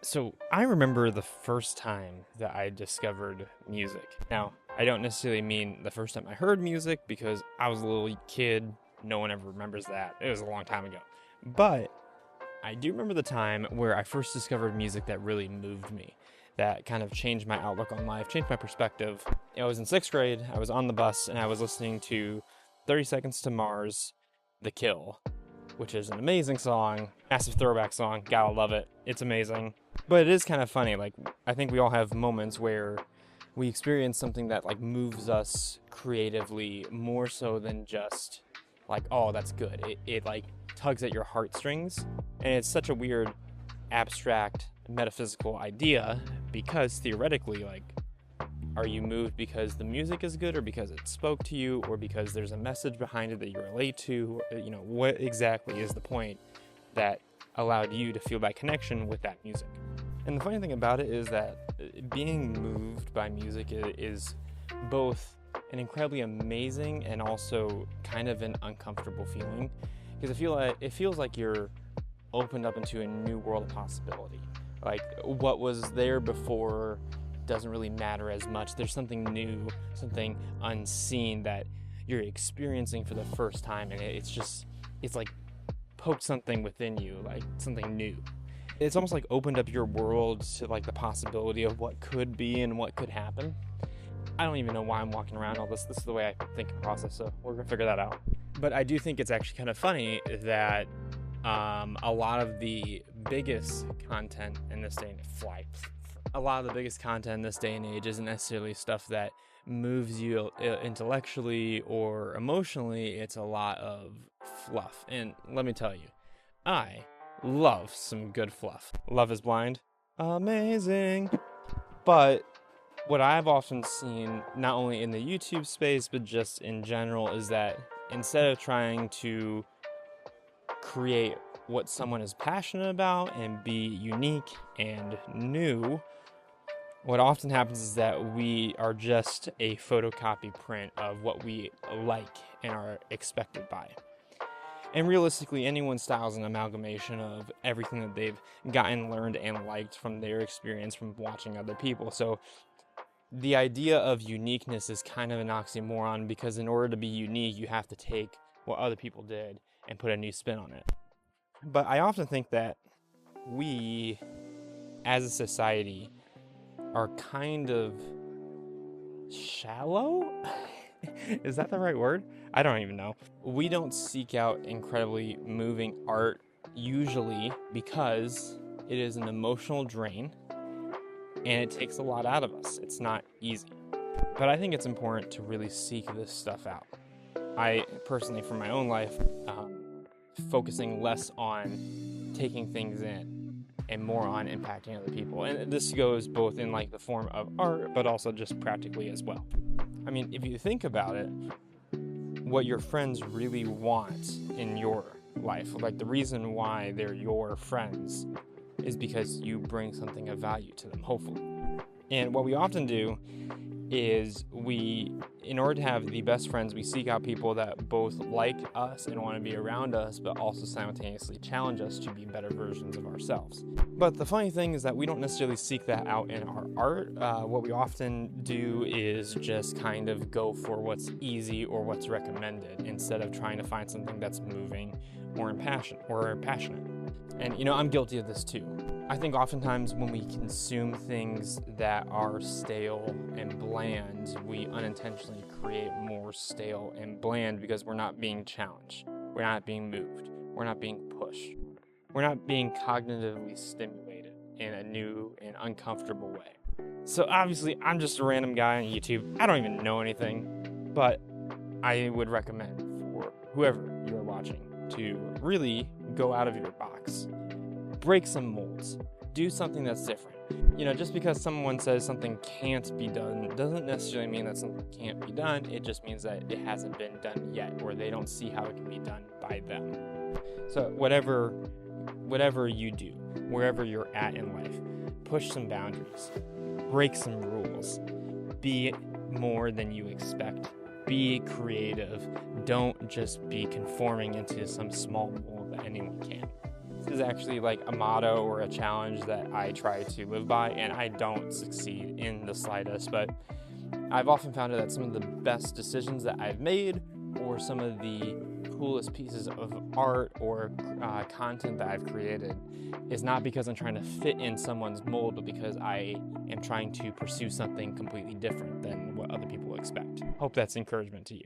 So I remember the first time that I discovered music. Now, I don't necessarily mean the first time I heard music because I was a little kid. No one ever remembers that. It was a long time ago. But I do remember the time where I first discovered music that really moved me, that kind of changed my outlook on life, changed my perspective. I was in sixth grade, I was on the bus, and I was listening to 30 Seconds to Mars, The Kill, which is an amazing song, massive throwback song, gotta love it, it's amazing. But it is kind of funny, like, I think we all have moments where we experience something that, like, moves us creatively more so than just, like, oh, that's good. It like, tugs at your heartstrings, and it's such a weird, abstract, metaphysical idea, because theoretically, like, are you moved because the music is good, or because it spoke to you, or because there's a message behind it that you relate to? You know, what exactly is the point that allowed you to feel that connection with that music? And the funny thing about it is that being moved by music is both an incredibly amazing and also kind of an uncomfortable feeling, because it feels like you're opened up into a new world of possibility. Like, what was there before doesn't really matter as much. There's something new, something unseen that you're experiencing for the first time, and it's like poked something within you, like something new. It's almost like opened up your world to, like, the possibility of what could be and what could happen. I don't even know why I'm walking around all this. This is the way I think and process, so we're gonna figure that out. But I do think it's actually kind of funny that a lot of the biggest content in this day and a lot of the biggest content in this day and age isn't necessarily stuff that moves you intellectually or emotionally. It's a lot of fluff. And let me tell you, I love some good fluff. Love is Blind, amazing. But what I've often seen, not only in the YouTube space, but just in general, is that instead of trying to create what someone is passionate about and be unique and new, what often happens is that we are just a photocopy print of what we like and are expected by. And realistically, anyone's style is an amalgamation of everything that they've gotten, learned, and liked from their experience from watching other people. So the idea of uniqueness is kind of an oxymoron, because in order to be unique, you have to take what other people did and put a new spin on it. But I often think that we, as a society, are kind of shallow? Is that the right word? I don't even know. We don't seek out incredibly moving art usually because it is an emotional drain and it takes a lot out of us. It's not easy. But I think it's important to really seek this stuff out. I personally, for my own life, focusing less on taking things in and more on impacting other people. And this goes both in, like, the form of art, but also just practically as well. I mean, if you think about it, what your friends really want in your life, like the reason why they're your friends, is because you bring something of value to them, hopefully. And what we often do is in order to have the best friends, we seek out people that both like us and want to be around us, but also simultaneously challenge us to be better versions of ourselves. But the funny thing is that we don't necessarily seek that out in our art. What we often do is just kind of go for what's easy or what's recommended, instead of trying to find something that's moving or passionate. And, you know, I'm guilty of this too. I think oftentimes when we consume things that are stale and bland, we unintentionally create more stale and bland, because we're not being challenged. We're not being moved. We're not being pushed. We're not being cognitively stimulated in a new and uncomfortable way. So obviously, I'm just a random guy on YouTube. I don't even know anything, but I would recommend for whoever you're watching to really go out of your box. Break some molds. Do something that's different. You know, just because someone says something can't be done doesn't necessarily mean that something can't be done. It just means that it hasn't been done yet, or they don't see how it can be done by them. So whatever you do, wherever you're at in life, push some boundaries. Break some rules. Be more than you expect. Be creative. Don't just be conforming into some small mold that anyone can. This is actually like a motto or a challenge that I try to live by, and I don't succeed in the slightest, but I've often found that some of the best decisions that I've made, or some of the coolest pieces of art or content that I've created, is not because I'm trying to fit in someone's mold, but because I am trying to pursue something completely different than what other people expect. Hope that's encouragement to you.